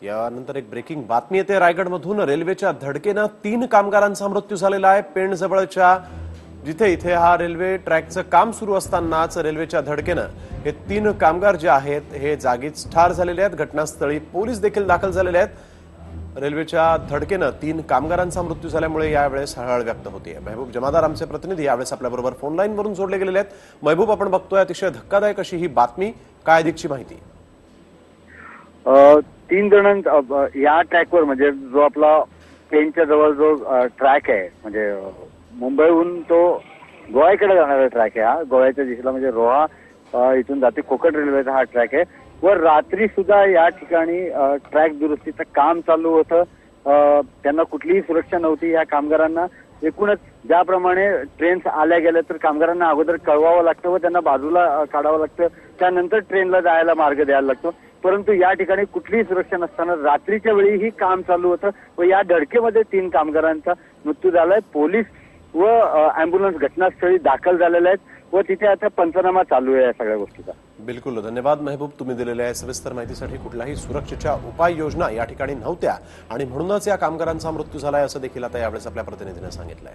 यानंतर एक ब्रेकिंग बातमी येते रायगडमधून। रेल्वेच्या धडकेनं 3 कामगारांचा मृत्यू झालेला आहे। पेण जवळच्या इथे हा रेल्वे ट्रॅकचं काम सुरू असतानाच रेल्वेच्या धडकेनं हे 3 कामगार जे आहेत हे जागीच ठार झालेले आहेत। घटनास्थळी पोलीस देखील दाखल झालेले आहेत। रेल्वेच्या धडकेनं 3 कामगारांचा मृत्यू झाल्यामुळे यावेळेस हळहळ व्यक्त होते। महबूब जमादार आमचे प्रतिनिधी यावेळेस आपल्याबरोबर फोन लाईनवरून जोडले गेलेले आहेत। महबूब, आपण बघतोय अतिशय धक्कादायक अशी ही बातमी, काय अधिकची माहिती? 3 जण या ट्रॅकवर, म्हणजे जो आपला पेनच्या जवळ जो ट्रॅक आहे, म्हणजे मुंबईहून तो गोव्याकडे जाणारा ट्रॅक आहे। हा गोव्याच्या दिशेला म्हणजे रोहा इथून जाते कोकण रेल्वेचा हा ट्रॅक आहे। व रात्री सुद्धा या ठिकाणी ट्रॅक दुरुस्तीचं काम चालू होतं। त्यांना कुठलीही सुरक्षा नव्हती या कामगारांना। एकूणच ज्याप्रमाणे ट्रेन्स आल्या गेल्या तर कामगारांना अगोदर कळवावं लागतं व त्यांना बाजूला काढावं लागतं, त्यानंतर ट्रेनला जायला मार्ग द्यायला लागतो। परंतु या ठिकाणी कुठलीही सुरक्षा नसताना रात्रीच्या वेळी ही काम चालू होतं व या धडकेमध्ये 3 कामगारांचा मृत्यू झालाय। पोलीस व अँब्युलन्स घटनास्थळी दाखल झालेले आहेत व तिथे आता पंचनामा चालू आहे या सगळ्या गोष्टीचा। बिलकुल, धन्यवाद महबूब, तुम्ही दिलेल्या सविस्तर माहितीसाठी। कुठल्याही सुरक्षेच्या उपाययोजना या ठिकाणी नव्हत्या आणि म्हणूनच या कामगारांचा मृत्यू झालाय असं देखील आता यावेळेस आपल्या प्रतिनिधीने सांगितलंय।